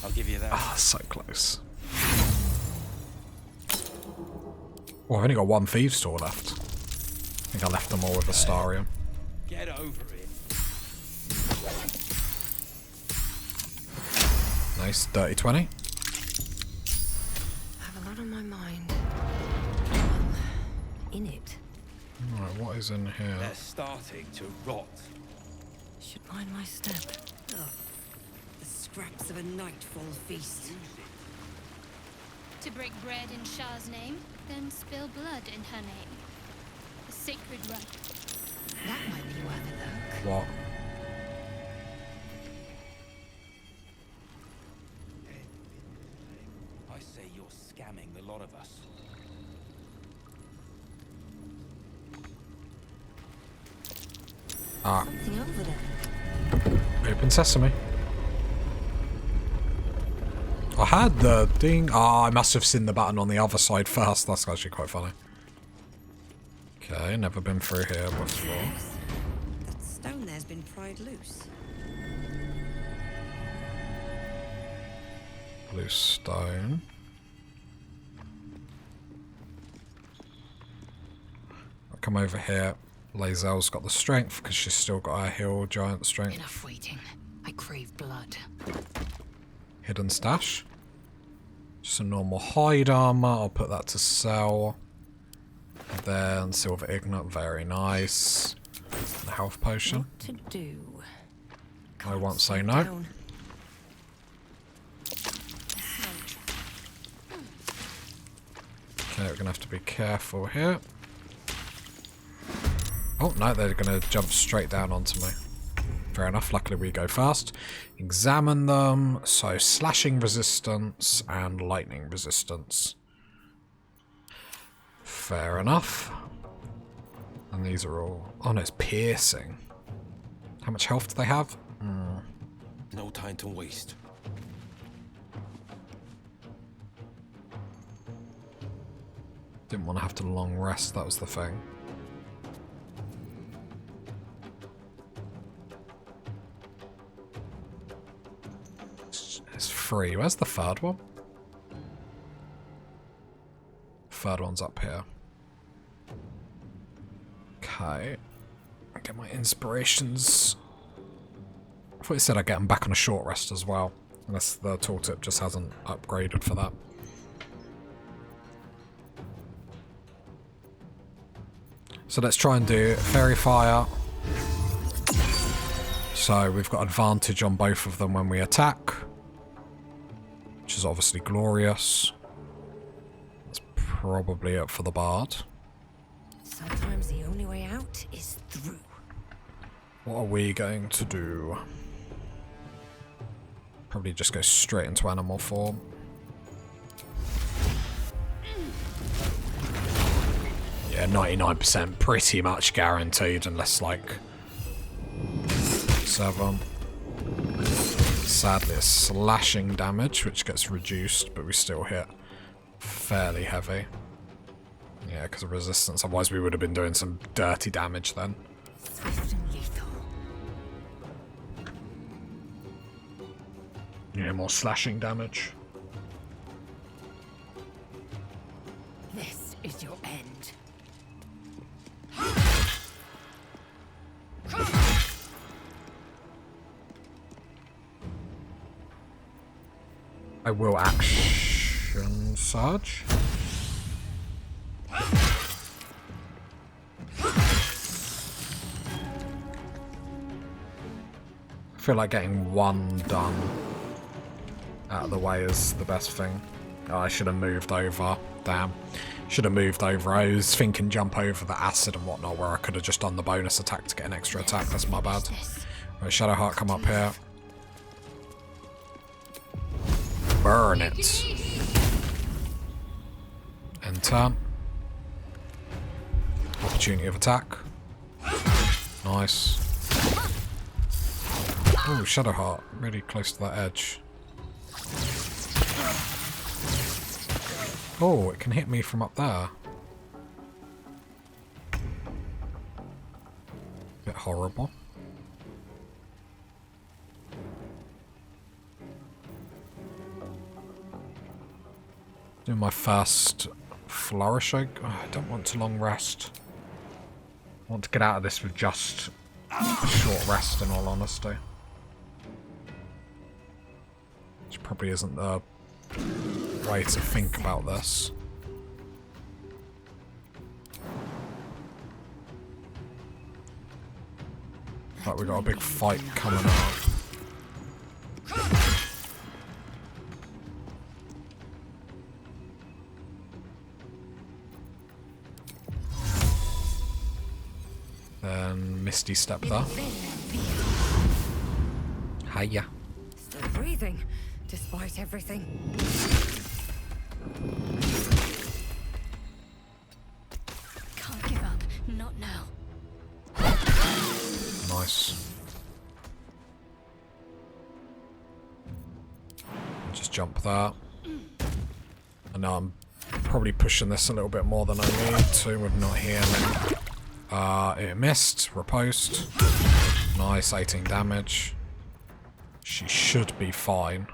I'll give you that. Ah, so close. Oh, I've only got one Thieves' Tool left. I think I left them all with Astarion. Get over it. Nice, dirty 20. I have a lot on my mind. Well, in it. Alright, what is in here? They're starting to rot. Should mind my step. Oh, the scraps of a nightfall feast. To break bread in Shah's name, then spill blood in her name. A sacred rite. That might be worth a look. What? I say you're scamming the lot of us. Ah. Something over there. Open sesame. I had the thing. Ah, I must have seen the button on the other side first. That's actually quite funny. Okay, never been through here before. That stone there's been pried loose. Blue stone. I'll come over here. Lae'zel's got the strength because she's still got her heal giant strength. Enough waiting. I crave blood. Hidden stash. Just a normal hide armor. I'll put that to sell. And then silver ignite. Very nice. And a health potion. What to do? I won't say no. Down. Okay, we're gonna have to be careful here. Oh no, they're gonna jump straight down onto me. Fair enough, luckily we go fast. Examine them. So slashing resistance and lightning resistance. Fair enough. And these are all... Oh no, it's piercing. How much health do they have? No time to waste. Didn't want to have to long rest, that was the thing. It's free. Where's the third one? Third one's up here. Okay. Get my inspirations. I thought you said I'd get them back on a short rest as well. Unless the tooltip just hasn't upgraded for that. So let's try and do Fairy Fire. So we've got advantage on both of them when we attack. Which is obviously glorious. That's probably it for the bard. Sometimes the only way out is through. What are we going to do? Probably just go straight into animal form. Yeah, 99% pretty much guaranteed unless like 7. Sadly, it's slashing damage, which gets reduced, but we still hit fairly heavy. Yeah, because of resistance. Otherwise, we would have been doing some dirty damage then. Swift and lethal. Yeah, more slashing damage. This is your end. I will action surge. I feel like getting one done out of the way is the best thing. Oh, I should have moved over. Damn. Should have moved over. I was thinking jump over the acid and whatnot where I could have just done the bonus attack to get an extra attack. That's my bad. Right, Shadowheart, come up here. Burn it. End turn. Opportunity of attack. Nice. Oh, Shadowheart. Really close to that edge. Oh, it can hit me from up there. Bit horrible. Doing my first flourish. I don't want to long rest. I want to get out of this with just a short rest, in all honesty. Which probably isn't the way to think about this. Like, we got a big fight coming up. Then Misty Step there. Hiya. Still breathing, despite everything. Can't give up. Not now. Nice. Just jump there. And now I'm probably pushing this a little bit more than I need to with not healing. It missed. Riposte. Nice, 18 damage. She should be fine.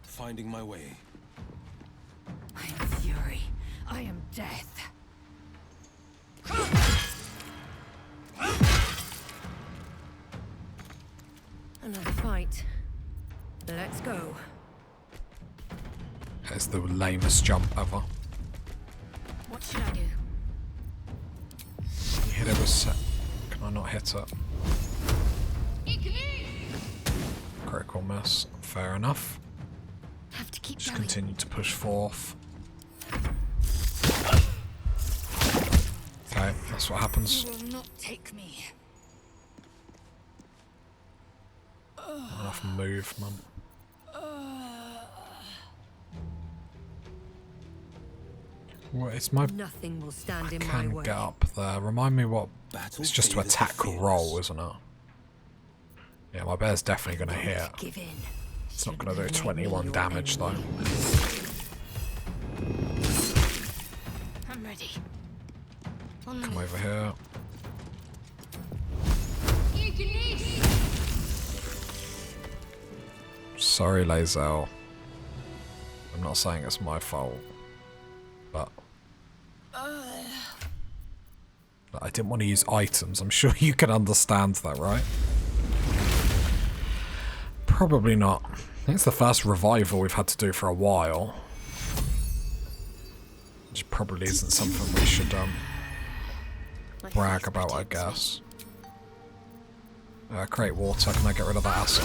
Finding my way. I am fury. I am death. Another fight. Let's go. It's the lamest jump ever. What should I do? Hit it with set. Can I not hit it? Critical miss. Fair enough. Have to keep Just going. continue to push forth. Okay, that's what happens. You will not take me. Enough movement. Well, it's my... Nothing will stand in my Can way. get up there. Remind me what... It's just to attack roll, isn't it? Yeah, my bear's definitely going to hit. Give in. It's not going to do 21 damage, though. I'm ready. Come over here. Sorry, Lae'zel. I'm not saying it's my fault. But I didn't want to use items. I'm sure you can understand that, right? Probably not. I think it's the first revival we've had to do for a while. Which probably isn't something we should brag about, I guess. Create water. Can I get rid of that acid?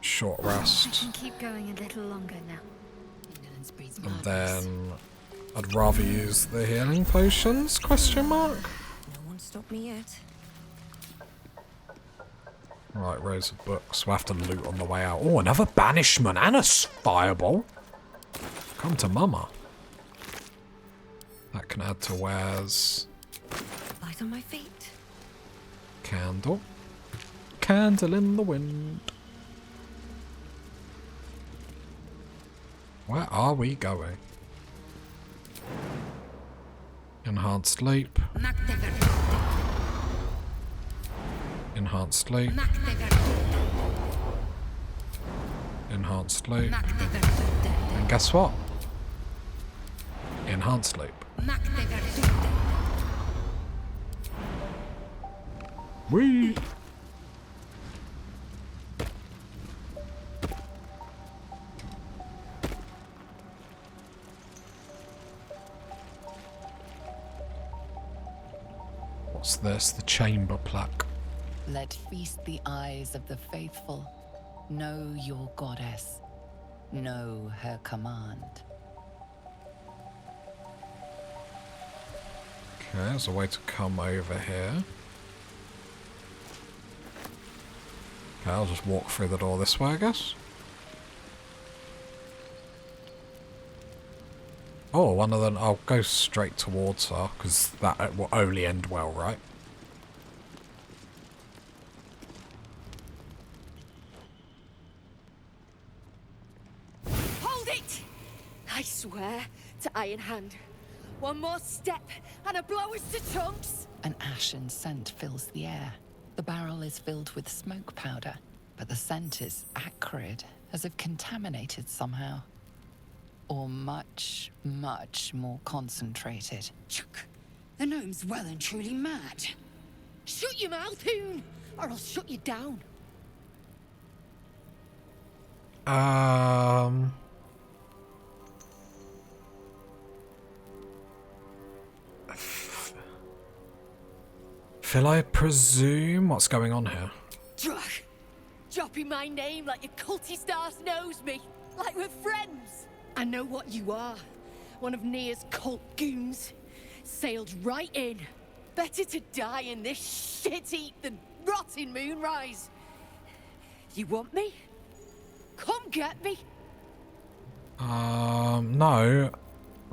Short I rest. can keep going a little longer now. And then I'd rather use the healing potions, question mark? No one stopped me yet. Right, rows of books. We'll have to loot on the way out. Oh, another banishment and a fireball. Come to mama. That can add to wares. Light on my feet. Candle. Candle in the wind. Where are we going? Enhanced leap. Enhanced leap. Enhanced leap. And guess what? Enhanced leap. Whee! What's this? The chamber plaque. Let feast the eyes of the faithful. Know your goddess. Know her command. Okay, there's a way to come over here. Okay, I'll just walk through the door this way, I guess. Oh, one of them. I'll go straight towards her, because that will only end well, right? swear to Iron Hand. One more step, and I blow us to chunks! An ashen scent fills the air. The barrel is filled with smoke powder, but the scent is acrid, as if contaminated somehow. Or much, much more concentrated. Chuck, the gnome's well and truly mad. Shut your mouth, Hoon, or I'll shut you down. Phil, I presume what's going on here? Drug, dropping my name like your cultist ass knows me, like we're friends. I know what you are, one of Nia's cult goons. Sailed right in. Better to die in this shit heap than rot in Moonrise. You want me? Come get me. No.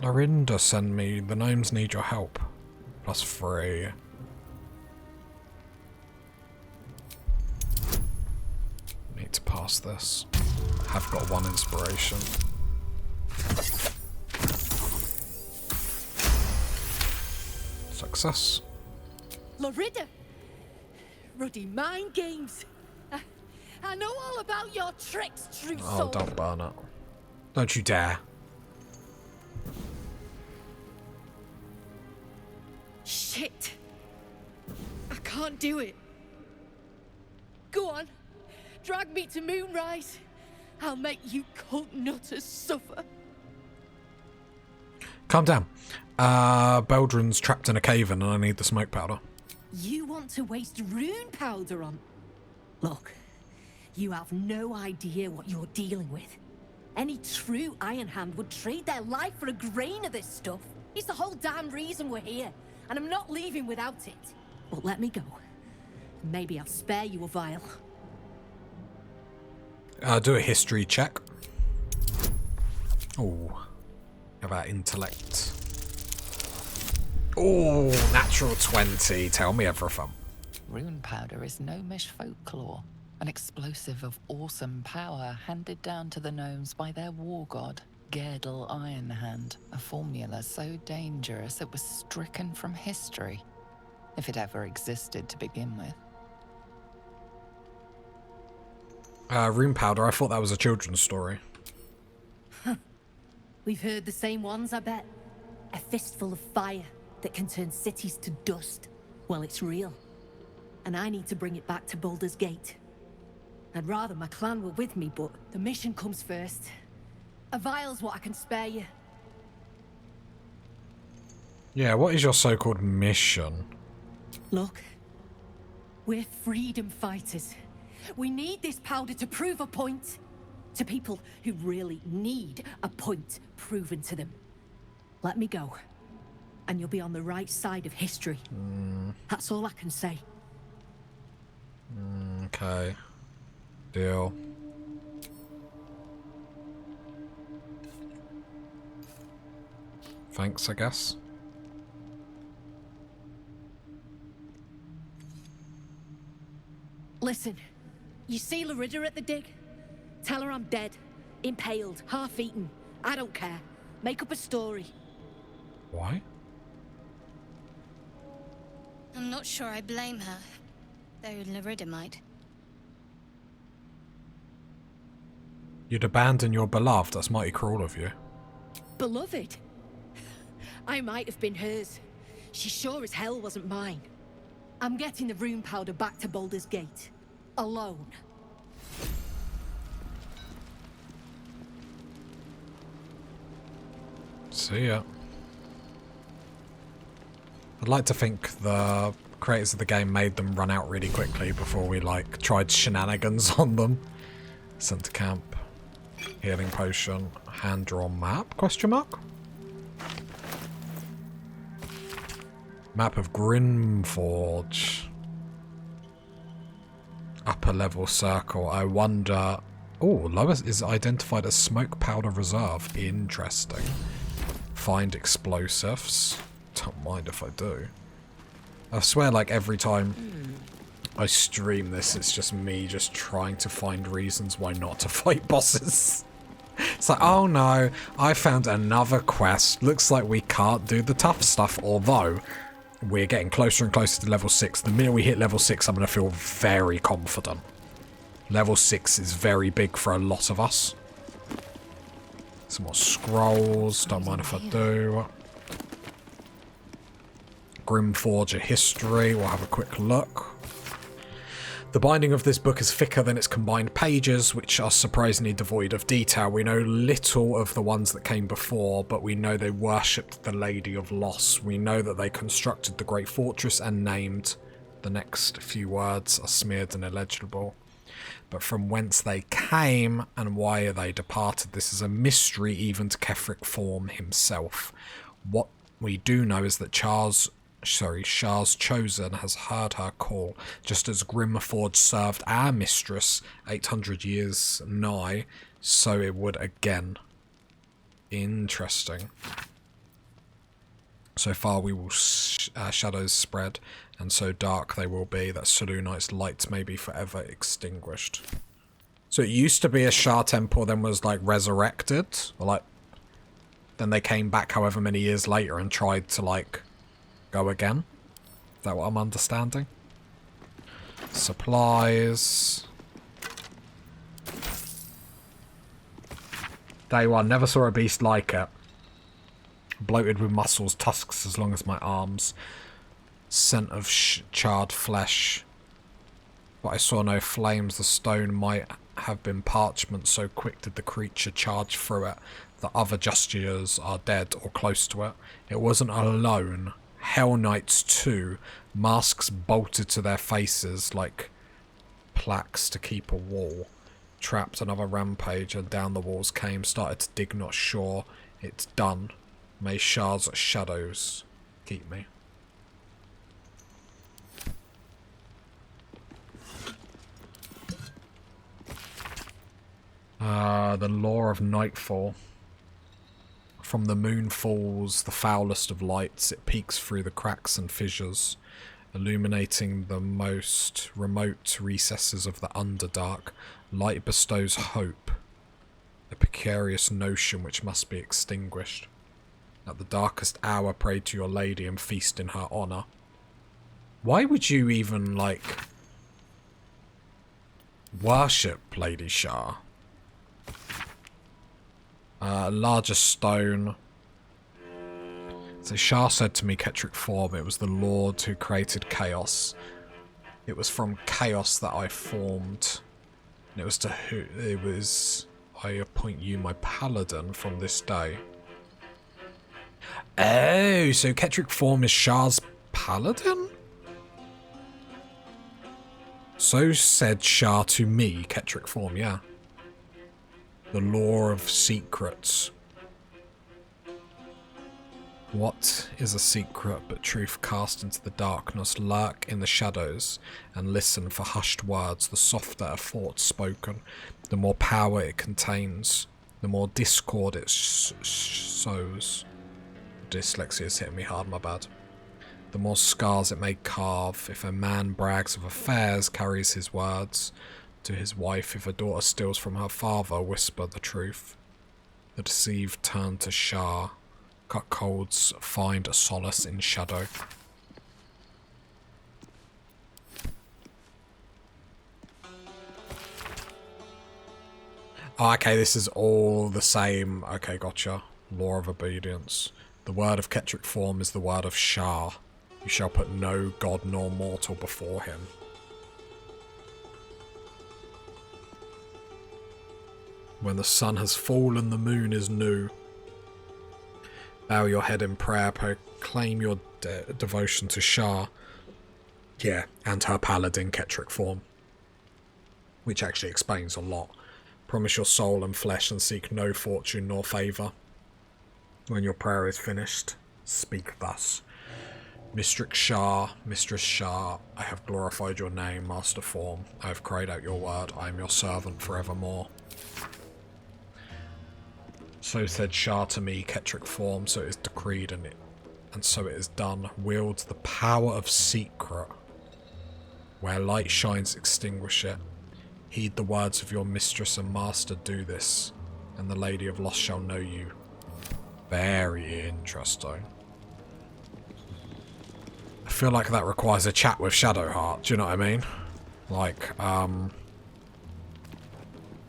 Lorinda sent me. The gnomes need your help. +3. Need to pass this. Have got 1 inspiration. Success. Lorida. Ruddy mind games. I know all about your tricks, true soul. Oh, don't burn it. Don't you dare. Shit. I can't do it. Go on. Drag me to Moonrise. I'll make you cult nutters suffer. Calm down. Baldur's trapped in a cave and I need the smoke powder. You want to waste rune powder on... Look, you have no idea what you're dealing with. Any true Iron Hand would trade their life for a grain of this stuff. It's the whole damn reason we're here, and I'm not leaving without it. But let me go. Maybe I'll spare you a vial. Do a history check. Oh, how about intellect? Oh, natural 20. Tell me everything. Rune powder is gnomish folklore, an explosive of awesome power handed down to the gnomes by their war god, Gerdel Ironhand, a formula so dangerous it was stricken from history, if it ever existed to begin with. Rune powder, I thought that was a children's story. We've heard the same ones, I bet. A fistful of fire that can turn cities to dust. Well, it's real. And I need to bring it back to Baldur's Gate. I'd rather my clan were with me, but the mission comes first. A vial's what I can spare you. Yeah, what is your so-called mission? Look, we're freedom fighters. We need this powder to prove a point. To people who really need a point proven to them. Let me go, and you'll be on the right side of history. That's all I can say. Okay. Deal. Thanks, I guess. Listen, you see Lorida at the dig? Tell her I'm dead, impaled, half-eaten. I don't care. Make up a story. Why? I'm not sure I blame her, though Lorida might. You'd abandon your beloved. That's mighty cruel of you. Beloved? I might have been hers. She sure as hell wasn't mine. I'm getting the rune powder back to Baldur's Gate. Alone. See ya. I'd like to think the creators of the game made them run out really quickly before we, like, tried shenanigans on them. Sent to camp. Healing potion. Hand-drawn map? Question mark? Map of Grimforge. Upper level circle. I wonder... Oh, Lois is identified as smoke powder reserve. Interesting. Find explosives. Don't mind if I do. I swear, like, every time I stream this, it's just me just trying to find reasons why not to fight bosses. It's like, oh no, I found another quest. Looks like we can't do the tough stuff, although we're getting closer and closer to level 6. The minute we hit level 6, I'm going to feel very confident. Level 6 is very big for a lot of us. Some more scrolls, don't mind if I do. Grimforger history, we'll have a quick look. The binding of this book is thicker than its combined pages, which are surprisingly devoid of detail. We know little of the ones that came before, but we know they worshipped the Lady of Loss. We know that they constructed the great fortress and named. The next few words are smeared and illegible. But from whence they came and why they departed, this is a mystery even to Ketheric Form himself. What we do know is that Shah's Chosen has heard her call, just as Grimforge served our mistress 800 years nigh, so it would again. Interesting. So far we will shadows spread, and so dark they will be that Selûnite's light may be forever extinguished. So it used to be a Shah temple, then was like resurrected, or like then they came back however many years later and tried to like go again. Is that what I'm understanding? Supplies. Day one, never saw a beast like it. Bloated with muscles, tusks as long as my arms. Scent of charred flesh. But I saw no flames. The stone might have been parchment, so quick did the creature charge through it. The other Justiciars are dead or close to it. It wasn't alone. Hell Knights too. Masks bolted to their faces like plaques to keep a wall. Trapped another rampage and down the walls came. Started to dig, not sure. It's done. May Shah's shadows keep me. The Law of Nightfall. From the moon falls the foulest of lights. It peeks through the cracks and fissures, illuminating the most remote recesses of the Underdark. Light bestows hope, a precarious notion which must be extinguished. At the darkest hour, pray to your lady and feast in her honour. Why would you even, like, worship Lady Shah? Larger stone. So Shah said to me, Ketheric Form, it was the Lord who created chaos. It was from chaos that I formed. And it was to who? It was, I appoint you my paladin from this day. Oh, so Ketheric Form is Shah's paladin? So said Shah to me, Ketheric Form, yeah. The law of secrets. What is a secret but truth cast into the darkness? Lurk in the shadows and listen for hushed words. The softer a thought spoken, the more power it contains, the more discord it sows. Dyslexia is hitting me hard, my bad. The more scars it may carve. If a man brags of affairs, carries his words to his wife. If a daughter steals from her father, whisper the truth. The deceived turn to Shah. Cuckolds find a solace in shadow. Oh, okay, this is all the same. Okay, gotcha. Law of obedience. The word of Ketheric Form is the word of Shah. You shall put no god nor mortal before him. When the sun has fallen, the moon is new. Bow your head in prayer, proclaim your devotion to Shah. Yeah, and her paladin, Ketheric Form. Which actually explains a lot. Promise your soul and flesh and seek no fortune nor favour. When your prayer is finished, speak thus. Mistress Shah, I have glorified your name, Master Form. I have cried out your word. I am your servant forevermore. So said Shah to me, Ketheric Form, so it is decreed, and so it is done. Wield the power of secret. Where light shines, extinguish it. Heed the words of your mistress and master, do this. And the Lady of Lost shall know you. Very interesting. I feel like that requires a chat with Shadowheart, do you know what I mean? Like,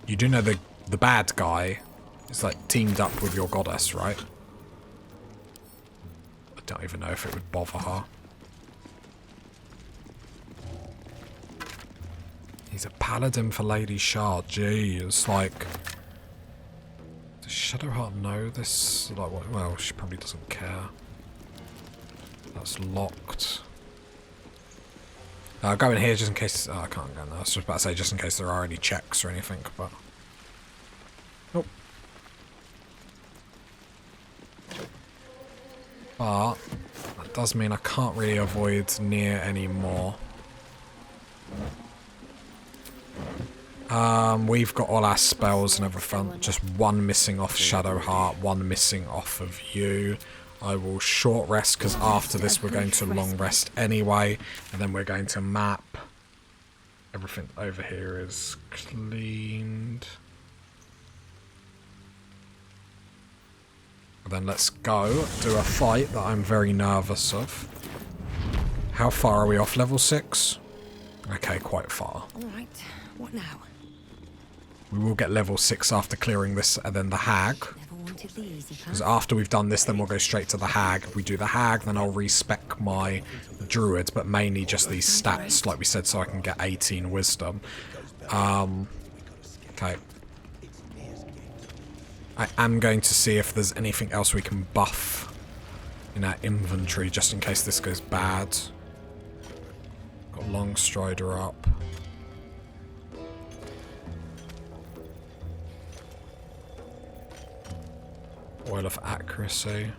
you do know the bad guy is like teamed up with your goddess, right? I don't even know if it would bother her. He's a paladin for Lady Shard. Jeez, like, does Shadowheart know this? Like, well, she probably doesn't care. That's locked. I'll go in here just in case. Oh, I can't go in there. I was just about to say just in case there are any checks or anything, but nope. But that does mean I can't really avoid near anymore. We've got all our spells and everything. Just one missing off Shadowheart, one missing off of you. I will short rest because after this we're going to long rest anyway, and then we're going to map. Everything over here is cleaned. Then let's go do a fight that I'm very nervous of. How far are we off level 6? Okay, quite far. Alright, what now? We will get level 6 after clearing this, and then the hag. Because after we've done this, then we'll go straight to the hag. If we do the hag, then I'll respec my druid, but mainly just these stats, like we said, so I can get 18 wisdom. Okay. I am going to see if there's anything else we can buff in our inventory, just in case this goes bad. Got Long Strider up. Oil of Accuracy.